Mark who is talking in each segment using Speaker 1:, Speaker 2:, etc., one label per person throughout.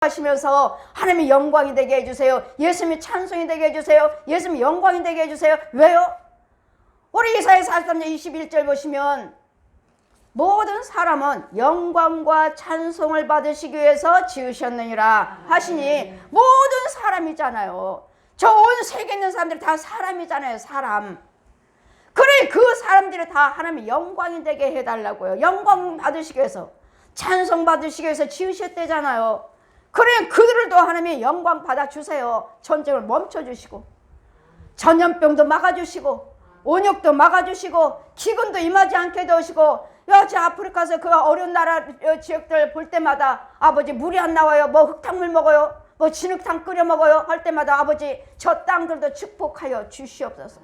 Speaker 1: 하시면서 하나님의 영광이 되게 해주세요. 예수님의 찬송이 되게 해주세요. 예수님의 영광이 되게 해주세요. 왜요? 우리 이사야 43장 21절 보시면 모든 사람은 영광과 찬송을 받으시기 위해서 지으셨느니라 하시니 모든 사람이잖아요. 저 온 세계에 있는 사람들이 다 사람이잖아요. 사람. 그래 그 사람들이 다 하나님의 영광이 되게 해달라고요. 영광 받으시기 위해서, 찬송 받으시기 위해서 지으셨대잖아요. 그래 그들도 하나님의 영광 받아주세요. 전쟁을 멈춰주시고 전염병도 막아주시고 온역도 막아주시고 기근도 임하지 않게 도우시고, 여기 아프리카에서 그 어려운 나라 지역들 볼 때마다 아버지 물이 안 나와요. 뭐 흙탕물 먹어요. 뭐 진흙탕 끓여 먹어요. 할 때마다 아버지 저 땅들도 축복하여 주시옵소서.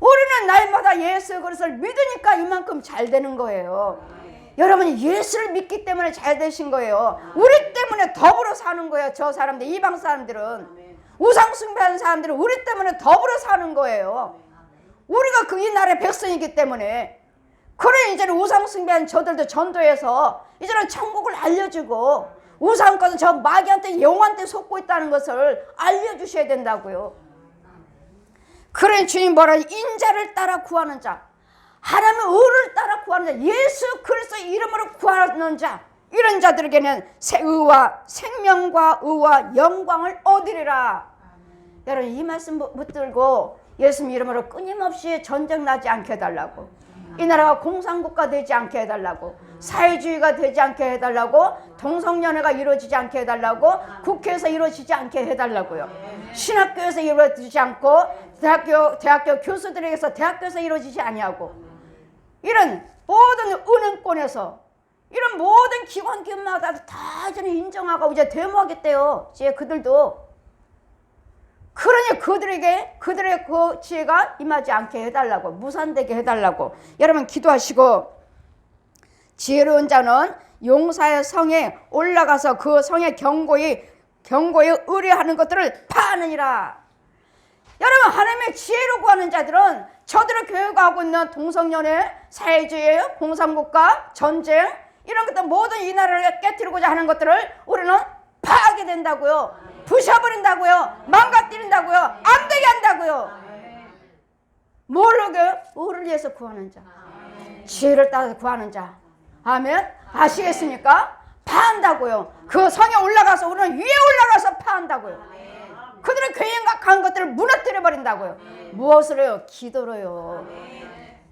Speaker 1: 우리는 날마다 예수 그리스도를 믿으니까 이만큼 잘 되는 거예요. 여러분이 예수를 믿기 때문에 잘 되신 거예요. 우리 때문에 더불어 사는 거예요. 저 사람들, 이방 사람들은, 우상 숭배하는 사람들은 우리 때문에 더불어 사는 거예요. 우리가 그 이 나라의 백성이기 때문에. 그래 이제는 우상 숭배하는 저들도 전도해서 이제는 천국을 알려주고 우상과는 저 마귀한테 영한테 속고 있다는 것을 알려주셔야 된다고요. 그래 주님 뭐라, 인자를 따라 구하는 자, 하나님의 의를 따라 구하는 자, 예수 그리스도 이름으로 구하는 자, 이런 자들에게는 의와 생명과 의와 영광을 얻으리라. 여러분 이 말씀 붙들고 예수님 이름으로 끊임없이 전쟁 나지 않게 해달라고, 이 나라가 공산국가 되지 않게 해달라고, 사회주의가 되지 않게 해달라고, 동성연애가 이루어지지 않게 해달라고, 국회에서 이루어지지 않게 해달라고요. 신학교에서 이루어지지 않고 대학교 교수들에게서 대학교에서 이루어지지 아니하고, 이런 모든 은행권에서 이런 모든 기관마다 다 이제는 인정하고 이제 데모하겠대요. 이제 그들도. 그러니 그들에게 그들의 그 지혜가 임하지 않게 해달라고, 무산되게 해달라고 여러분 기도하시고, 지혜로운 자는 용사의 성에 올라가서 그 성의 경고에 의뢰하는 것들을 파느니라. 여러분 하나님의 지혜로 구하는 자들은 저들을 교육하고 있는 동성연애, 사회주의, 공산국가, 전쟁 이런 것들 모든 이 나라를 깨뜨리고자 하는 것들을 우리는 파하게 된다고요. 부셔버린다고요. 망가뜨린다고요. 안 되게 한다고요. 모르게 의를 위해서 구하는 자, 지혜를 따라서 구하는 자. 아멘. 아시겠습니까? 파한다고요. 그 성에 올라가서 우리는 위에 올라가서 파한다고요. 그들의 괴행각한 것들을 무너뜨려 버린다고요. 무엇으로요? 기도로요.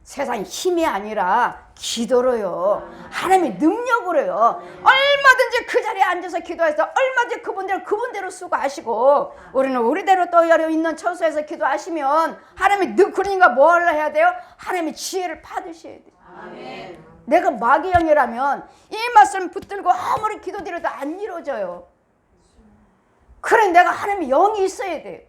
Speaker 1: 세상 힘이 아니라 기도로요. 하나님의 능력으로요. 얼마든지 그 자리에 앉아서 기도해서 얼마든지 그분대로 수고하시고, 우리는 우리대로 또 있는 처소에서 기도하시면 하나님이 그러니까 뭘 해야 돼요? 하나님의 지혜를 받으셔야 돼요. 아멘. 내가 마귀 영이라면 이 말씀 붙들고 아무리 기도드려도 안 이루어져요. 그래 내가 하나님의 영이 있어야 돼요.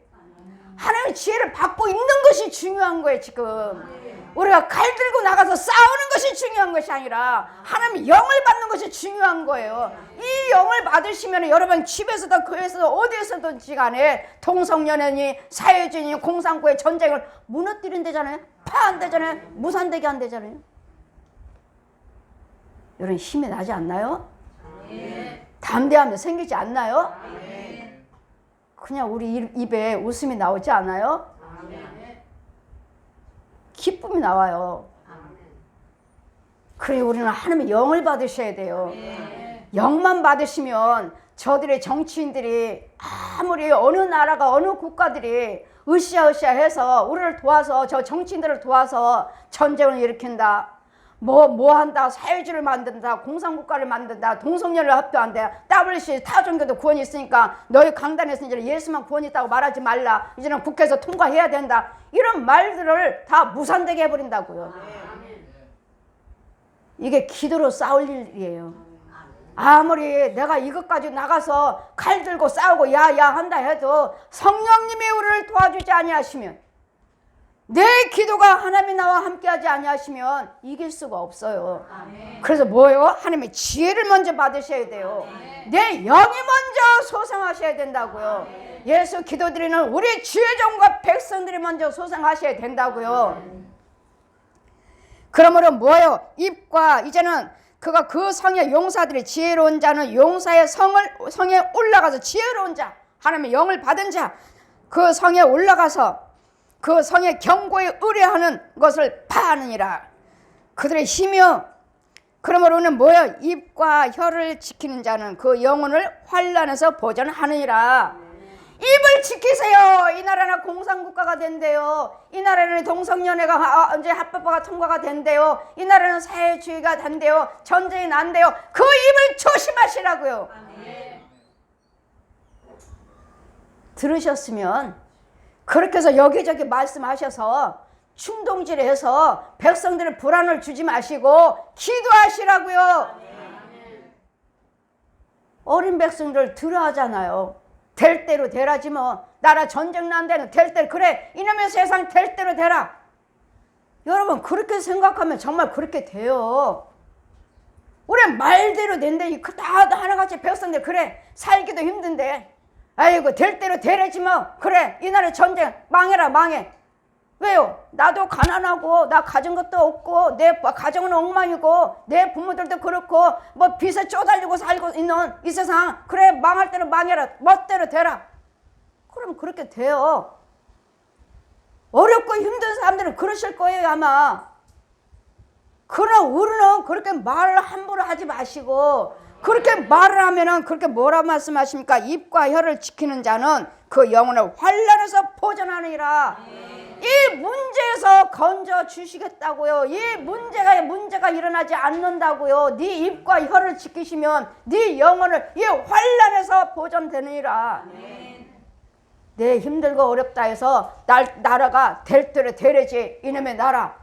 Speaker 1: 하나님의 지혜를 받고 있는 것이 중요한 거예요. 지금 우리가 칼 들고 나가서 싸우는 것이 중요한 것이 아니라 하나님의 영을 받는 것이 중요한 거예요. 이 영을 받으시면 여러분 집에서도 교회에서도 어디에서든지 간에 동성연애니 사회주의니 공산국의 전쟁을 무너뜨린다잖아요. 파한다잖아요. 무산되게 한다잖아요. 여러분 힘이 나지 않나요? 담대함이 생기지 않나요? 그냥 우리 입에 웃음이 나오지 않아요? 기쁨이 나와요. 그래 우리는 하나님의 영을 받으셔야 돼요. 영만 받으시면 저들의 정치인들이 아무리 어느 나라가 어느 국가들이 으쌰으쌰 해서 우리를 도와서 저 정치인들을 도와서 전쟁을 일으킨다, 뭐 한다, 사회주의를 만든다, 공산국가를 만든다, 동성연애를 합병한다, WC 타종교도 구원이 있으니까 너희 강단에서 이제 예수만 구원이 있다고 말하지 말라, 이제는 국회에서 통과해야 된다, 이런 말들을 다 무산되게 해버린다고요. 이게 기도로 싸울 일이에요. 아무리 내가 이것 가지고 나가서 칼 들고 싸우고 야야 한다 해도 성령님이 우리를 도와주지 아니하시면, 내 기도가 하나님이 나와 함께하지 아니하시면 이길 수가 없어요. 그래서 뭐예요? 하나님의 지혜를 먼저 받으셔야 돼요. 내 영이 먼저 소생하셔야 된다고요. 예수 기도드리는 우리 지혜종과 백성들이 먼저 소생하셔야 된다고요. 그러므로 뭐예요? 입과 이제는 그가 그 성의 용사들이 지혜로운 자는 용사의 성에 올라가서 지혜로운 자, 하나님의 영을 받은 자, 그 성에 올라가서 그 성의 경고에 의뢰하는 것을 파하느니라. 그들의 힘이여. 그러므로는 뭐여? 입과 혀를 지키는 자는 그 영혼을 환난에서 보전하느니라. 입을 지키세요. 이 나라는 공산국가가 된대요. 이 나라는 동성연애가 이제 합법화가 통과가 된대요. 이 나라는 사회주의가 된대요. 전쟁이 난대요. 그 입을 조심하시라고요. 들으셨으면 그렇게 해서 여기저기 말씀하셔서 충동질해서 백성들의 불안을 주지 마시고 기도하시라고요. 어린 백성들 들어 하잖아요. 될 대로 되라지 뭐. 나라 전쟁 난 데는 될 대로. 그래, 이놈의 세상 될 대로 되라. 여러분 그렇게 생각하면 정말 그렇게 돼요. 우리 말대로 된대. 다 하나같이 백성들 그래 살기도 힘든데 아이고 될 대로 되라지 뭐. 그래 이 나라 전쟁 망해라 망해. 왜요? 나도 가난하고 나 가진 것도 없고 내 가정은 엉망이고 내 부모들도 그렇고 뭐 빚에 쪼달리고 살고 있는 이 세상. 그래 망할 대로 망해라. 멋대로 되라. 그럼 그렇게 돼요. 어렵고 힘든 사람들은 그러실 거예요 아마. 그러나 우리는 그렇게 말을 함부로 하지 마시고 그렇게 말을 하면은 그렇게 뭐라 말씀하십니까? 입과 혀를 지키는 자는 그 영혼을 환난에서 보전하느니라. 이 문제에서 건져 주시겠다고요. 이 문제가 일어나지 않는다고요. 네 입과 혀를 지키시면 네 영혼을 이 환난에서 보전되느니라. 내 힘들고 어렵다 해서 나라가 될 대로 되려지 이놈의 나라.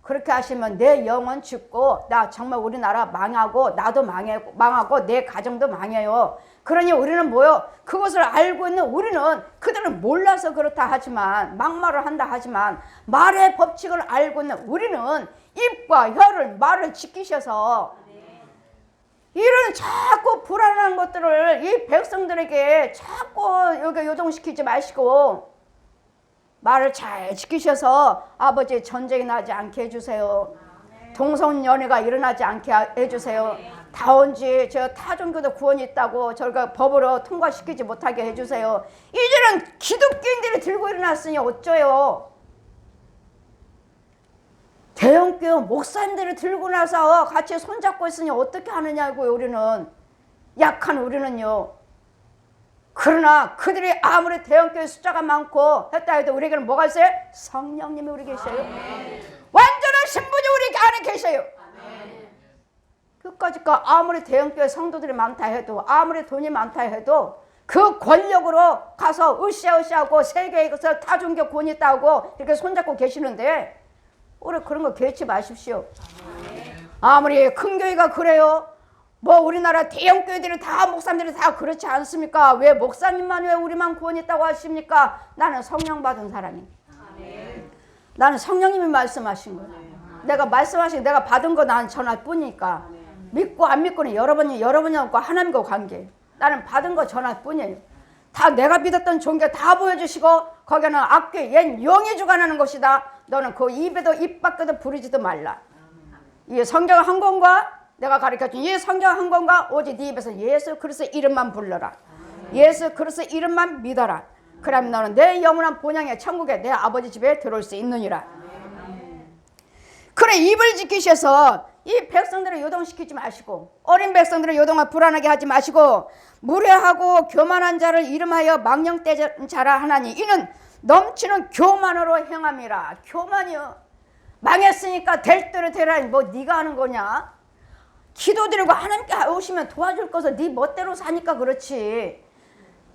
Speaker 1: 그렇게 하시면 내 영혼 죽고 나 정말 우리나라 망하고 나도 망하고 내 가정도 망해요. 그러니 우리는 뭐요? 그것을 알고 있는 우리는 그들은 몰라서 그렇다 하지만 막말을 한다 하지만 말의 법칙을 알고 있는 우리는 입과 혀를 말을 지키셔서 이런 자꾸 불안한 것들을 이 백성들에게 자꾸 여기 요동시키지 마시고 말을 잘 지키셔서 아버지 전쟁이 나지 않게 해주세요. 동성연애가 일어나지 않게 해주세요. 다온지 저 타종교도 구원이 있다고 저희가 법으로 통과시키지 못하게 해주세요. 이제는 기독교인들이 들고 일어났으니 어쩌요. 대형교회 목사님들이 들고 나서 같이 손잡고 있으니 어떻게 하느냐고요. 우리는 약한 우리는요. 그러나 그들이 아무리 대형교회 숫자가 많고 했다 해도 우리에게는 뭐가 있어요? 성령님이 우리 계셔요. 완전한 신분이 우리 안에 계셔요. 끝까지가 아무리 대형교회 성도들이 많다 해도 아무리 돈이 많다 해도 그 권력으로 가서 으쌰으쌰하고 세계에서 타종교 구원이 있다고 이렇게 손잡고 계시는데 우리 그런 거 개치 마십시오. 아무리 큰 교회가 그래요. 뭐 우리나라 대형교회들이 다 목사님들이 다 그렇지 않습니까? 왜 목사님만 왜 우리만 구원이 있다고 하십니까? 나는 성령 받은 사람이. 나는 성령님이 말씀하신 거야. 내가 말씀하신 내가 받은 거 난 전할 뿐이니까. 믿고 안 믿고는 여러분하고 하나님과 관계. 나는 받은 거 전할 뿐이에요. 다 내가 믿었던 종교 다 보여주시고 거기는 악귀 옛 영이 주관하는 것이다. 너는 그 입에도 입 밖에도 부르지도 말라. 이 성경 한 권과 내가 가르쳐준 이 성경 한 권과 오직 네 입에서 예수 그리스도 이름만 불러라. 예수 그리스도 이름만 믿어라. 그러면 너는 내 영원한 본향의 천국에 내 아버지 집에 들어올 수 있느니라. 그래 입을 지키셔서 이 백성들을 요동시키지 마시고 어린 백성들을 요동하고 불안하게 하지 마시고 무례하고 교만한 자를 이름하여 망령된 자라 하나니 이는 넘치는 교만으로 행함이라. 교만이요. 망했으니까 될 대로 되라. 뭐 네가 하는 거냐. 기도드리고 하나님께 오시면 도와줄 것을 네 멋대로 사니까 그렇지.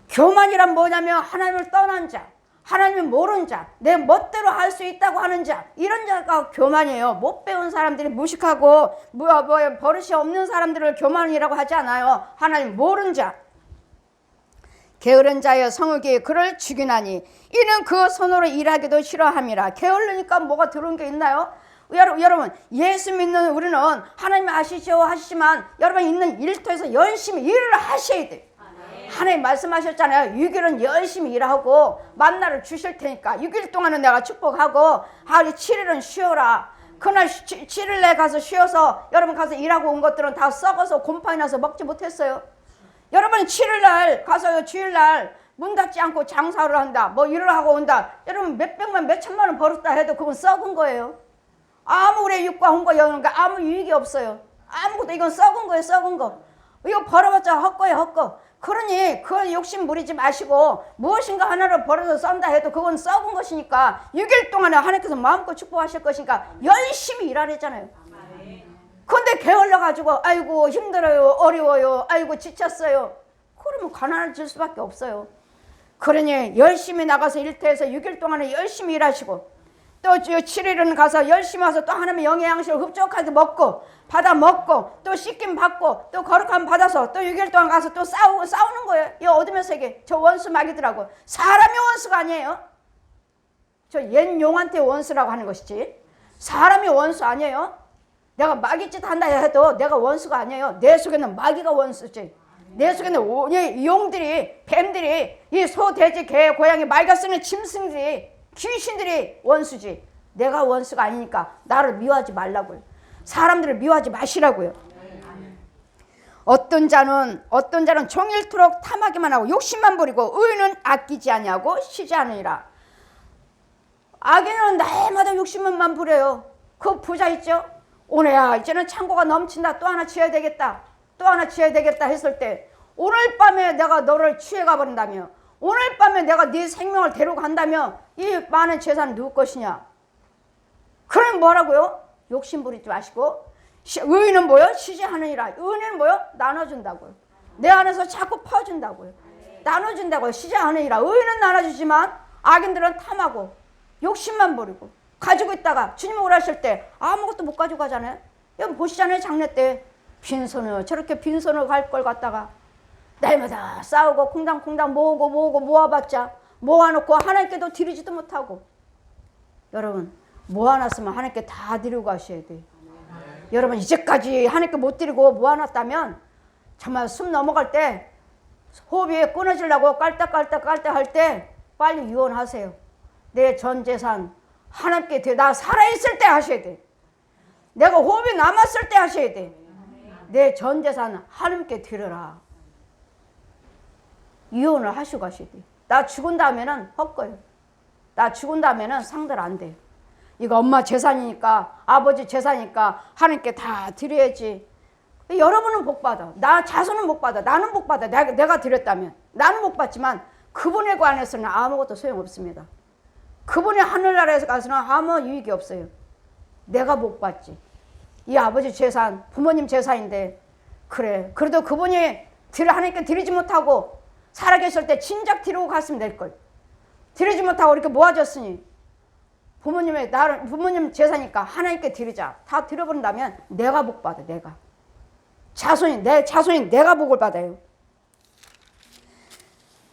Speaker 1: 교만이란 뭐냐면 하나님을 떠난 자, 하나님을 모르는 자, 내 멋대로 할 수 있다고 하는 자, 이런 자가 교만이에요. 못 배운 사람들이 무식하고 버릇이 없는 사람들을 교만이라고 하지 않아요. 하나님 모르는 자. 게으른 자여 성읍이 그를 죽이나니 이는 그 손으로 일하기도 싫어함이라. 게을르니까 뭐가 들어온 게 있나요? 여러분 예수 믿는 우리는 하나님 아시죠 하시지만 여러분 있는 일터에서 열심히 일을 하셔야 돼요. 하나님 말씀하셨잖아요. 6일은 열심히 일하고 만나를 주실 테니까 6일 동안은 내가 축복하고 하루 7일은 쉬어라. 그날 7일날 가서 쉬어서 여러분 가서 일하고 온 것들은 다 썩어서 곰팡이 나서 먹지 못했어요. 여러분 7일날 가서요, 주일날 문 닫지 않고 장사를 한다, 뭐 일을 하고 온다. 여러분 몇백만 몇천만 원 벌었다 해도 그건 썩은 거예요. 아무리 육과 홍과 영양가 아무 유익이 없어요. 아무것도. 이건 썩은 거예요, 썩은 거. 이거 벌어봤자 헛거예요, 헛거. 그러니 그걸 욕심 부리지 마시고 무엇인가 하나를 벌어서 썬다 해도 그건 썩은 것이니까 6일 동안에 하나님께서 마음껏 축복하실 것이니까 열심히 일하랬잖아요. 근데 게을러가지고 아이고 힘들어요, 어려워요, 아이고 지쳤어요. 그러면 가난해질 수밖에 없어요. 그러니 열심히 나가서 일터에서 6일 동안에 열심히 일하시고 또 7일은 가서 열심히 와서 또 하나님의 영양식을 흡족하게 먹고 받아 먹고 또 씻김 받고 또 거룩함 받아서 또 6일 동안 가서 또 싸우는 거예요. 이 어둠의 세계. 저 원수 마귀더라고. 사람이 원수가 아니에요. 저 옛 용한테 원수라고 하는 것이지 사람이 원수 아니에요. 내가 마귀짓 한다 해도 내가 원수가 아니에요. 내 속에는 마귀가 원수지. 내 속에는 용들이, 뱀들이, 이 소, 돼지, 개, 고양이, 말가 쓰는 짐승들이, 귀신들이 원수지. 내가 원수가 아니니까 나를 미워하지 말라고요. 사람들을 미워하지 마시라고요. 어떤 자는 종일토록 탐하기만 하고 욕심만 부리고 의인은 아끼지 아니하고 쉬지 않으리라. 악인은 날마다 욕심만 부려요. 그 부자 있죠? 오늘야 이제는 창고가 넘친다. 또 하나 지어야 되겠다. 또 하나 지어야 되겠다 했을 때 오늘 밤에 내가 너를 취해가 버린다며, 오늘 밤에 내가 네 생명을 데려간다며 이 많은 재산은 누구 것이냐? 그럼 뭐라고요? 욕심 부리지 마시고 의인은 뭐요? 쉬지 않으니라. 의인은 뭐요? 나눠준다고요. 내 안에서 자꾸 퍼준다고요. 나눠준다고요. 쉬지 않으니라. 의인은 나눠주지만 악인들은 탐하고 욕심만 부리고 가지고 있다가 주님 오라실 때 아무것도 못 가지고 가잖아요. 여러분 보시잖아요. 장례 때 빈손으로 저렇게 빈손으로 갈 걸 갖다가 날마다 싸우고 콩당콩당 모아봤자 모아놓고 하나님께도 드리지도 못하고. 여러분 모아놨으면 하나님께 다 드리고 가셔야 돼요. 여러분 이제까지 하나님께 못 드리고 모아놨다면 정말 숨 넘어갈 때 호흡이 끊어지려고 깔딱깔딱 할 때 빨리 유언하세요. 내 전 재산 하나님께 나 살아있을 때 하셔야 돼. 내가 호흡이 남았을 때 하셔야 돼. 내 전 재산 하나님께 드려라. 이혼을 하시고 가셔야 돼. 나 죽은 다음에는 헛거예요. 나 죽은 다음에는 상들 안 돼. 이거 엄마 재산이니까 아버지 재산이니까 하나님께 다 드려야지. 여러분은 복 받아. 나 자손은 복 받아. 나는 복 받아. 내가 드렸다면. 나는 못 받지만 그분에 관해서는 아무것도 소용없습니다. 그분의 하늘나라에서 가서는 아무 유익이 없어요. 내가 복 받지. 이 아버지 재산, 부모님 재산인데 그래. 그래도 그분이 하나님께 드리지 못하고 살아계실 때 진작 드리고 갔으면 될걸. 드리지 못하고 이렇게 모아졌으니 부모님 재산이니까 하나님께 드리자. 다 드려버린다면 내가 복 받아. 내가. 내 자손이 내가 복을 받아요.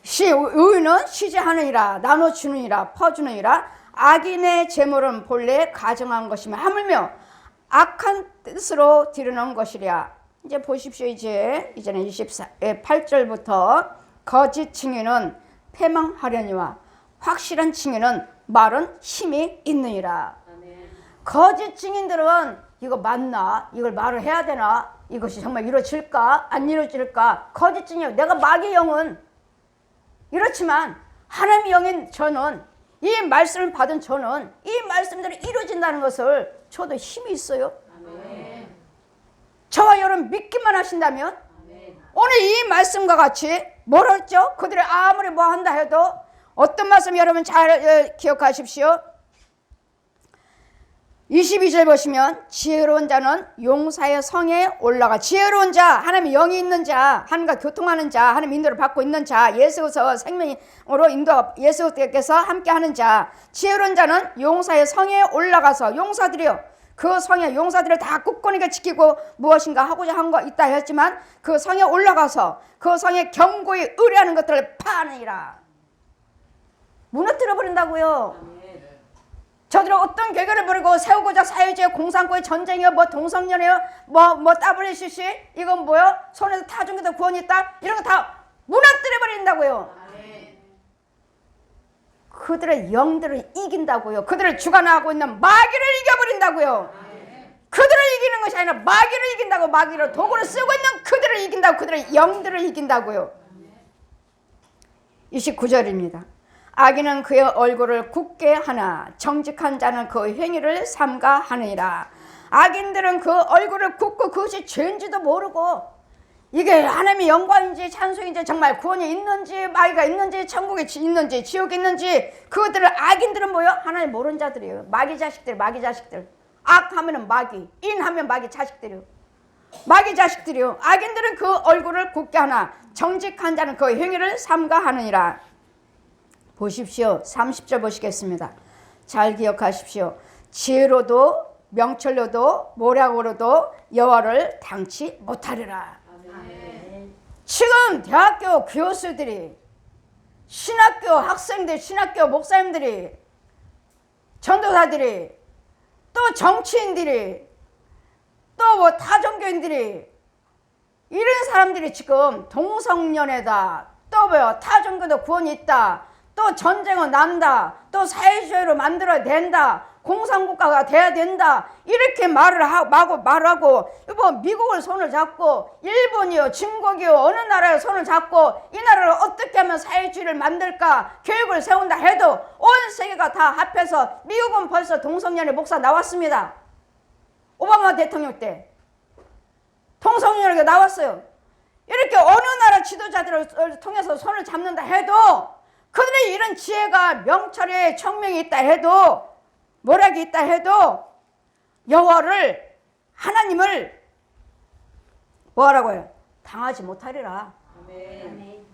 Speaker 1: 의인은 쉬지 않으니라. 나눠주느니라. 퍼주느니라. 악인의 재물은 본래 가정한 것이며 하물며 악한 뜻으로 드러난 것이랴. 이제 보십시오. 이제는 8절부터 거짓 증인은 패망하려니와 확실한 증인은 말은 힘이 있느니라. 거짓 증인들은 이거 맞나? 이걸 말을 해야 되나? 이것이 정말 이루어질까? 안 이루어질까? 거짓 증인, 내가 마귀의 영은 이렇지만 하나님의 영인 저는, 이 말씀을 받은 저는 이 말씀대로 이루어진다는 것을 저도 힘이 있어요. 아멘. 저와 여러분 믿기만 하신다면 아멘. 오늘 이 말씀과 같이 뭐라 했죠? 그들이 아무리 뭐 한다 해도 어떤 말씀 여러분 잘 기억하십시오. 22절 보시면 지혜로운 자는 용사의 성에 올라가. 지혜로운 자, 하나님의 영이 있는 자, 하나님과 교통하는 자, 하나님 인도를 받고 있는 자, 예수께서 생명으로 예수께서 함께하는 자, 지혜로운 자는 용사의 성에 올라가서 용사들이요, 그 성에 용사들을 다 굳건하게 지키고 무엇인가 하고자 한 거 있다 했지만 그 성에 올라가서 그 성에 견고히 의뢰하는 것들을 파느니라. 무너뜨려 버린다고요. 저들은 어떤 계획을 부리고 세우고자 사회주의 공산국의 전쟁이요, 뭐 동성연애요, 뭐 WCC, 이건 뭐요? 손에서 타종기도 구원이 있다, 이런 거 다 무너뜨려 버린다고요. 그들의 영들을 이긴다고요. 그들을 주관하고 있는 마귀를 이겨버린다고요. 그들을 이기는 것이 아니라 마귀를 이긴다고. 마귀를 도구로 쓰고 있는 그들을 이긴다고. 그들의 영들을 이긴다고요. 29절입니다. 악인은 그의 얼굴을 굳게 하나 정직한 자는 그 행위를 삼가하느니라. 악인들은 그 얼굴을 굳고 그것이 죄인지도 모르고 이게 하나님의 영광인지 찬송인지 정말 구원이 있는지 마귀가 있는지 천국에 있는지 지옥에 있는지 그것들을 악인들은 뭐요? 하나님 모르는 자들이에요. 마귀 자식들. 마귀 자식들. 악하면은 마귀, 인하면 마귀 자식들이요. 마귀 자식들이요. 악인들은 그 얼굴을 굳게 하나 정직한 자는 그 행위를 삼가하느니라. 보십시오. 30절 보시겠습니다. 잘 기억하십시오. 지혜로도 명철로도 모략으로도 여호와를 당치 못하리라. 지금 대학교 교수들이, 신학교 학생들, 신학교 목사님들이, 전도사들이, 또 정치인들이, 또 뭐 타종교인들이, 이런 사람들이 지금 동성연애다, 또 뭐요, 타종교도 구원이 있다, 또 전쟁은 난다, 또 사회주의로 만들어야 된다, 공산국가가 돼야 된다, 이렇게 말을 말하고 뭐 미국을 손을 잡고 일본이요 중국이요 어느 나라에 손을 잡고 이 나라를 어떻게 하면 사회주의를 만들까 계획을 세운다 해도 온 세계가 다 합해서 미국은 벌써 동성연애 목사 나왔습니다. 오바마 대통령 때 동성연애가 나왔어요. 이렇게 어느 나라 지도자들을 통해서 손을 잡는다 해도 그들의 이런 지혜가 명철에 청명이 있다 해도 모략이 있다 해도 여호와를 하나님을 뭐하라고요? 당하지 못하리라. 아멘.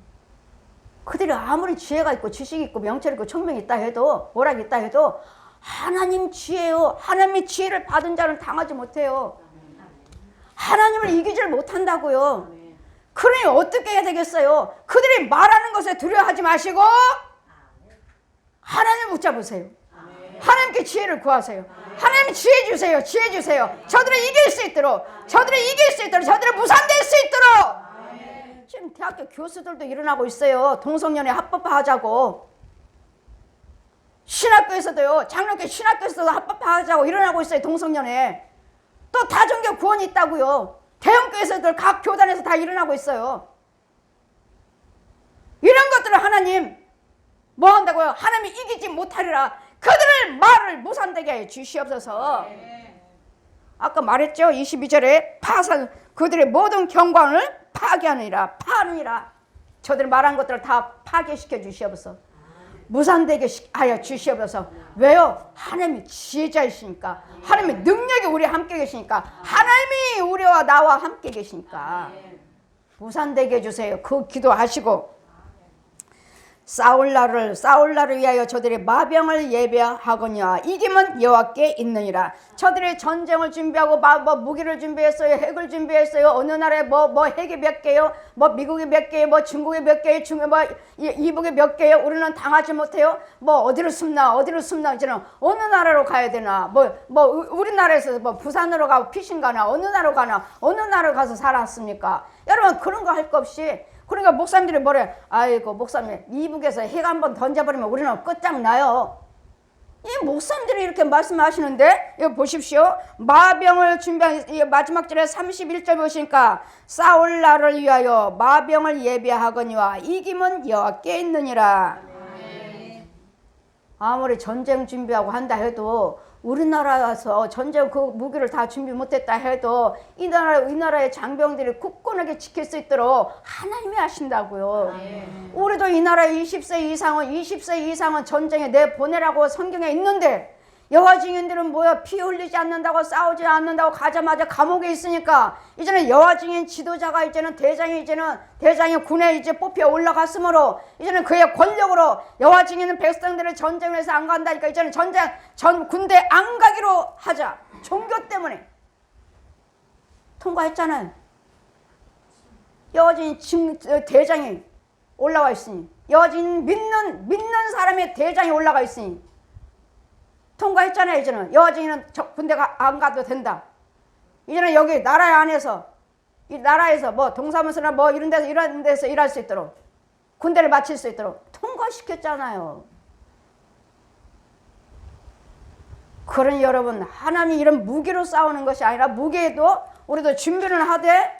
Speaker 1: 그들이 아무리 지혜가 있고 지식이 있고 명철이 있고 청명이 있다 해도 모략이 있다 해도 하나님 지혜요. 하나님의 지혜를 받은 자는 당하지 못해요. 하나님을 이기질 못한다고요. 그러니 어떻게 해야 되겠어요? 그들이 말하는 것에 두려워하지 마시고 하나님을 붙잡으세요. 하나님께 지혜를 구하세요. 하나님 지혜 주세요. 지혜 주세요. 저들을 이길 수 있도록, 저들을 이길 수 있도록, 저들을 무산될 수 있도록. 지금 대학교 교수들도 일어나고 있어요. 동성연애 합법화하자고. 신학교에서도요, 장로교 신학교에서도 합법화하자고 일어나고 있어요. 동성연애. 또 다종교 구원이 있다고요. 대형교에서도 각 교단에서 다 일어나고 있어요. 이런 것들을 하나님 뭐 한다고요? 하나님이 이기지 못하리라. 그들을 말을 무산되게 해 주시옵소서. 아까 말했죠. 22절에 파산 그들의 모든 경관을 파괴하느니라. 파느니라. 저들 말한 것들을 다 파괴시켜 주시옵소서. 무산되게 하여 주시옵소서. 왜요? 하나님이 지혜자이시니까. 하나님의 능력이 우리 함께 계시니까. 하나님이 우리와 나와 함께 계시니까. 무산되게 해주세요. 그 기도하시고 싸울 날을 위하여 저들의 마병을 예배하거니와 이김은 여호와께 있느니라. 저들의 전쟁을 준비하고 뭐 무기를 준비했어요. 핵을 준비했어요. 어느 나라에 뭐 핵이 몇 개요. 뭐 미국이 몇 개요. 뭐 중국이 몇 개요. 뭐 이북이 몇 개요. 우리는 당하지 못해요. 뭐 어디로 숨나 이제는 어느 나라로 가야 되나. 뭐 우리나라에서 뭐 부산으로 가고 피신 가나 어느 나라로 가나 어느 나라로 가서 살았습니까? 여러분 그런 거 할 거 없이. 그러니까 목사님들이 뭐래? 아이고 목사님 이북에서 핵 한번 던져버리면 우리는 끝장나요. 이 목사님들이 이렇게 말씀하시는데 이거 보십시오. 마병을 준비한 마지막 절에 31절 보시니까 싸울 날을 위하여 마병을 예비하거니와 이김은 여호와께 있느니라. 아무리 전쟁 준비하고 한다 해도 우리나라에서 전쟁 그 무기를 다 준비 못했다 해도 이 나라의 장병들이 굳건하게 지킬 수 있도록 하나님이 하신다고요. 우리도 이 나라의 20세 이상은 전쟁에 내보내라고 성경에 있는데 여호와 증인들은 뭐야? 피 흘리지 않는다고 싸우지 않는다고 가자마자 감옥에 있으니까 이제는 여호와 증인 지도자가 이제는 대장이 군에 이제 뽑혀 올라갔으므로 이제는 그의 권력으로 여호와 증인은 백성들을 전쟁을 해서 안 간다니까 이제는 군대 안 가기로 하자. 종교 때문에 통과했잖아요. 여호와 증인 대장이 올라와 있으니 여호와 증인 믿는 사람의 대장이 올라가 있으니 통과했잖아요. 이제는 여호와 증인은 군대가 안 가도 된다. 이제는 여기 나라 안에서 이 나라에서 뭐 동사무소나 뭐 이런 데서 일할 수 있도록 군대를 마칠 수 있도록 통과시켰잖아요. 그러니 여러분, 하나님이 이런 무기로 싸우는 것이 아니라 무기에도 우리도 준비를 하되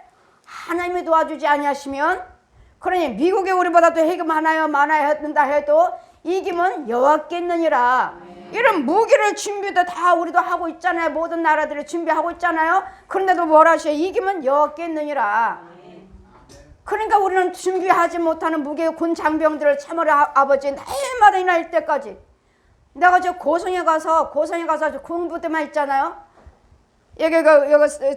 Speaker 1: 하나님이 도와주지 아니하시면, 그러니 미국이 우리보다도 핵이 많아야 한다 해도 이김은 여호와께 있느니라. 이런 무기를 준비도 다 우리도 하고 있잖아요. 모든 나라들이 준비하고 있잖아요. 그런데도 뭐라 하셔요? 이김은 여호와께 있느니라. 그러니까 우리는 준비하지 못하는 무기의 군 장병들을 참으려 아버지 날마다 이날 때까지. 내가 저 고성에 가서 군부대만 있잖아요. 여기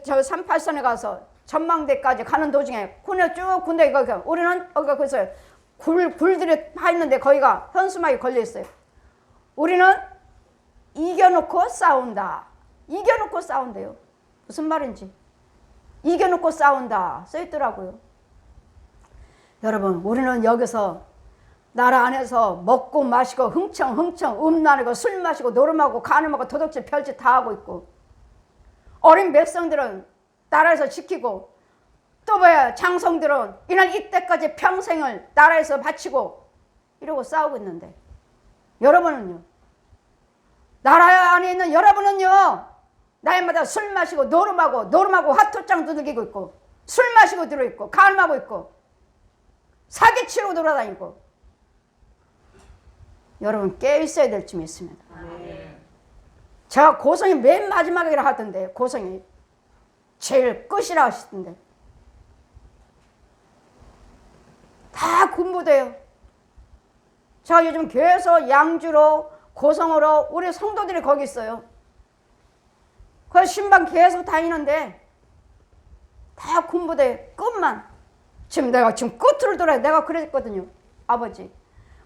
Speaker 1: 저 38선에 가서 전망대까지 가는 도중에 군에 쭉 군대 우리는 그래서 굴들이 파 있는데 거기가 현수막이 걸려 있어요. 우리는 이겨놓고 싸운다. 이겨놓고 싸운대요. 무슨 말인지. 이겨놓고 싸운다 써 있더라고요. 여러분, 우리는 여기서 나라 안에서 먹고 마시고 흥청흥청 음란하고 술 마시고 노름하고 간음하고 도둑질 별짓 다 하고 있고, 어린 백성들은 나라에서 지키고, 또 뭐야 장성들은 이날 이때까지 평생을 나라에서 바치고 이러고 싸우고 있는데, 여러분은요, 나라 안에 있는 여러분은요, 날마다 술 마시고 노름하고 화투장 두들기고 있고, 술 마시고 들어있고 간음하고 있고 사기치고 돌아다니고. 여러분 깨어 있어야 될 쯤 있습니다. 제가 고성이 맨 마지막이라 하던데, 고성이 제일 끝이라 하시던데 다 군부대요. 제가 요즘 계속 양주로 고성으로 우리 성도들이 거기 있어요. 그래서 신방 계속 다니는데 다 군부대 끝만. 내가 지금 끝을 돌아요. 내가 그랬거든요. 아버지,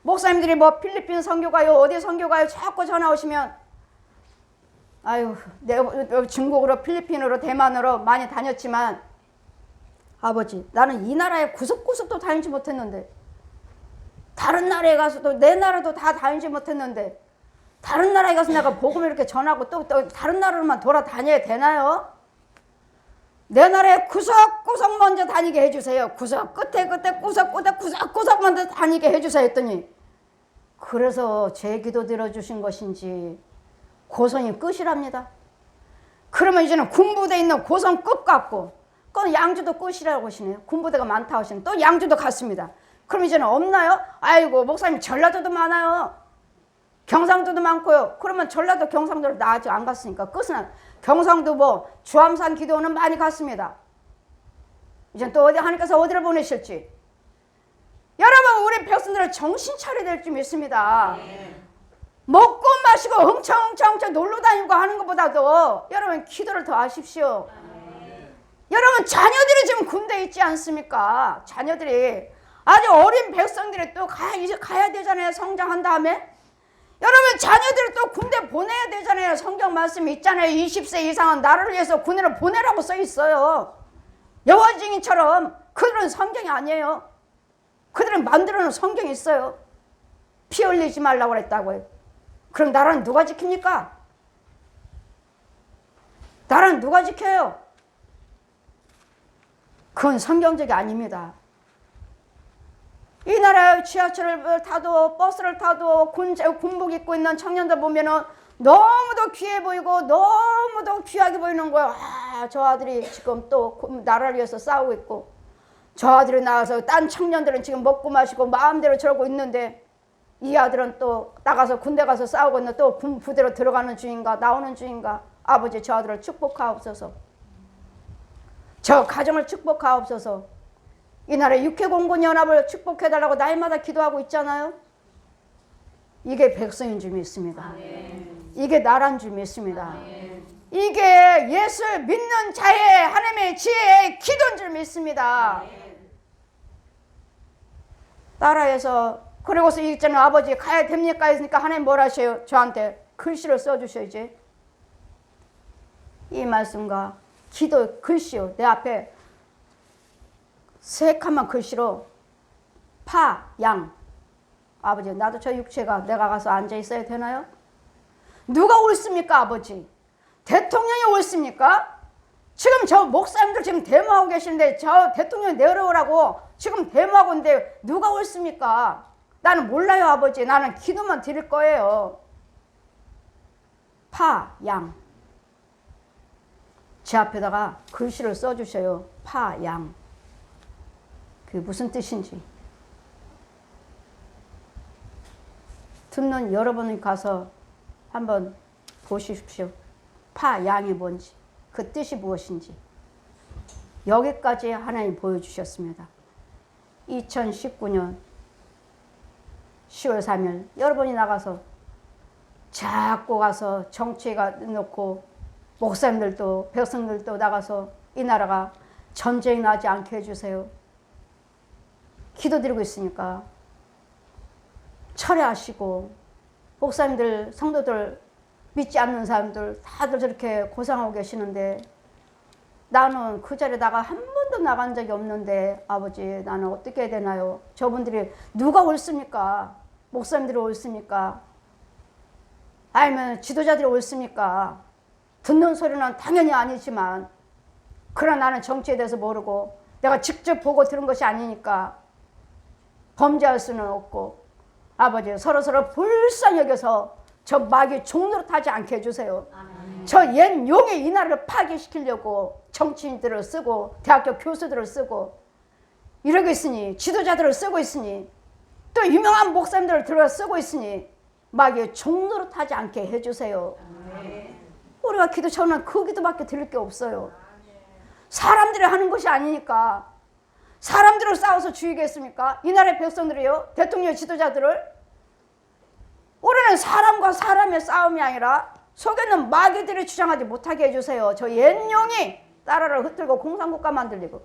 Speaker 1: 목사님들이 뭐 필리핀 선교 가요, 어디 선교 가요 자꾸 전화 오시면, 아유, 내가 중국으로 필리핀으로 대만으로 많이 다녔지만 아버지, 나는 이 나라에 구석구석도 다니지 못했는데, 다른 나라에 가서도 내 나라도 다 다니지 못했는데, 다른 나라에 가서 내가 복음을 이렇게 전하고 또 다른 나라로만 돌아다녀야 되나요? 내 나라에 구석구석 먼저 다니게 해주세요. 구석 끝에 구석 먼저 다니게 해주세요 했더니, 그래서 제 기도 들어주신 것인지 고성이 끝이랍니다. 그러면 이제는 군부대에 있는 고성 끝 같고, 그건 양주도 끝이라고 하시네요. 군부대가 많다 하시는, 또 양주도 갔습니다. 그럼 이제는 없나요? 아이고, 목사님 전라도도 많아요. 경상도도 많고요. 그러면 전라도 경상도를 나 아직 안 갔으니까 끝은. 경상도 뭐 주암산 기도는 많이 갔습니다. 이제 또 어디 하나님께서 어디를 보내실지. 여러분, 우리 백성들은 정신 차려야 될 줄 믿습니다. 먹고 마시고 흥청흥청 놀러 다니고 하는 것보다도 여러분 기도를 더 하십시오. 여러분, 자녀들이 지금 군대에 있지 않습니까? 자녀들이 아주 어린 백성들이 또 이제 가야 되잖아요. 성장한 다음에. 여러분, 자녀들을 또 군대 보내야 되잖아요. 성경 말씀이 있잖아요. 20세 이상은 나라를 위해서 군대를 보내라고 써 있어요. 여호와 증인처럼. 그들은 성경이 아니에요. 그들은 만들어 놓은 성경이 있어요. 피 흘리지 말라고 그랬다고요. 그럼 나라는 누가 지킵니까? 나라는 누가 지켜요? 그건 성경적이 아닙니다. 이 나라의 지하철을 타도 버스를 타도 군복 입고 있는 청년들 보면은 너무도 귀해 보이고 너무도 귀하게 보이는 거예요. 아, 저 아들이 지금 또 나라를 위해서 싸우고 있고, 저 아들이 나와서 딴 청년들은 지금 먹고 마시고 마음대로 저러고 있는데, 이 아들은 또 나가서 군대 가서 싸우고 있는, 또 군 부대로 들어가는 중인가 나오는 중인가. 아버지, 저 아들을 축복하옵소서. 저 가정을 축복하옵소서. 이 나라의 육해공군연합을 축복해달라고 날마다 기도하고 있잖아요. 이게 백성인 줄 믿습니다. 아멘. 이게 나라인 줄 믿습니다. 아멘. 이게 예수를 믿는 자의 하나님의 지혜의 기도인 줄 믿습니다. 아멘. 나라에서, 그리고서 있잖아요. 아버지 가야 됩니까? 했으니까 하나님 뭘 하셔요? 저한테 글씨를 써주셔야지. 이 말씀과 기도 글씨요, 내 앞에 새카만 글씨로 파, 양. 아버지, 나도 저 육체가 내가 가서 앉아 있어야 되나요? 누가 옳습니까, 아버지? 대통령이 옳습니까? 지금 저 목사님들 지금 데모하고 계시는데 저 대통령이 내려오라고 지금 데모하고 있는데 누가 옳습니까? 나는 몰라요, 아버지. 나는 기도만 드릴 거예요. 파, 양. 제 앞에다가 글씨를 써주셔요. 파, 양. 그게 무슨 뜻인지. 듣는 여러분이 가서 한번 보십시오. 파, 양이 뭔지, 그 뜻이 무엇인지. 여기까지 하나님 보여주셨습니다. 2019년 10월 3일 여러분이 나가서 자꾸 가서 정치가 놓고 목사님들도 백성들도 나가서 이 나라가 전쟁이 나지 않게 해주세요. 기도드리고 있으니까 철회하시고 목사님들 성도들 믿지 않는 사람들 다들 저렇게 고생하고 계시는데 나는 그 자리에다가 한 번도 나간 적이 없는데 아버지 나는 어떻게 해야 되나요? 저분들이 누가 옳습니까? 목사님들이 옳습니까? 아니면 지도자들이 옳습니까? 듣는 소리는 당연히 아니지만 그러나 나는 정치에 대해서 모르고 내가 직접 보고 들은 것이 아니니까 범죄할 수는 없고 아버지 서로서로 불쌍히 여겨서 저 마귀 종노릇하지 않게 해주세요. 저 옛 용이 이 나라를 파괴시키려고 정치인들을 쓰고 대학교 교수들을 쓰고 이러고 있으니 지도자들을 쓰고 있으니 또 유명한 목사님들을 들어 쓰고 있으니 마귀 종노릇하지 않게 해주세요. 우리가 기도 처음엔 그 기도밖에 드릴 게 없어요. 사람들이 하는 것이 아니니까 사람들을 싸워서 죽이겠습니까? 이 나라의 백성들이요 대통령 지도자들을 우리는 사람과 사람의 싸움이 아니라 속에 있는 마귀들이 주장하지 못하게 해주세요. 저 옛용이 나라를 흩들고 공산국가 만들리고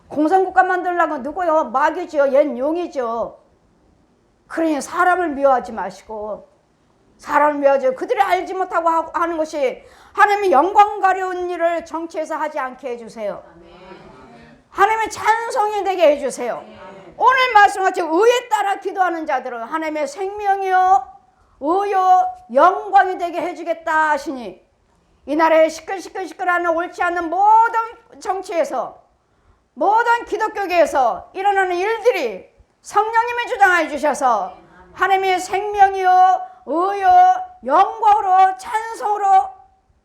Speaker 1: 공산국가 만들려고 누구요? 마귀죠. 옛용이죠. 그러니 사람을 미워하지 마시고 사람을 미워하지 그들이 알지 못하고 하는 것이 하나님의 영광 가려운 일을 정치에서 하지 않게 해주세요. 하나님의 찬송이 되게 해주세요. 오늘 말씀같이 의에 따라 기도하는 자들은 하나님의 생명이요 의요 영광이 되게 해주겠다 하시니 이 나라에 시끌시끌시끌하는 옳지 않는 모든 정치에서 모든 기독교계에서 일어나는 일들이 성령님이 주장해 주셔서 하나님의 생명이요 의요 영광으로 찬송으로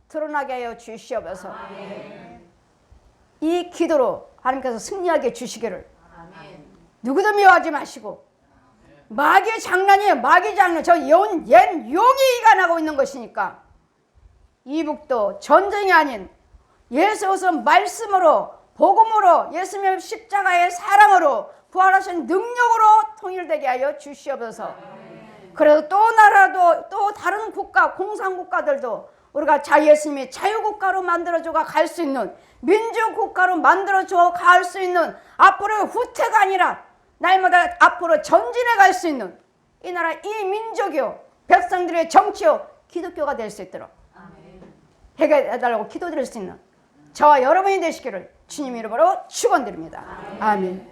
Speaker 1: 드러나게 하여 주시옵소서. 이 기도로 하나님께서 승리하게 주시기를 누구도 미워하지 마시고 마귀의 장난이에요. 마귀 장난. 저 옛 용이 이간하고 있는 것이니까 이북도 전쟁이 아닌 예수 그리스도 말씀으로 복음으로 예수님의 십자가의 사랑으로 부활하신 능력으로 통일되게 하여 주시옵소서. 그래서 또 나라도 또 다른 국가 공산국가들도 우리가 예수님이 자유국가로 만들어줘가 갈 수 있는 민주국가로 만들어줘 갈 수 있는 앞으로 후퇴가 아니라 날마다 앞으로 전진해 갈 수 있는 이 나라 이 민족이요 백성들의 정치요 기독교가 될 수 있도록 해달라고 기도드릴 수 있는 저와 여러분이 되시기를 주님 이름으로 축원드립니다. 아멘.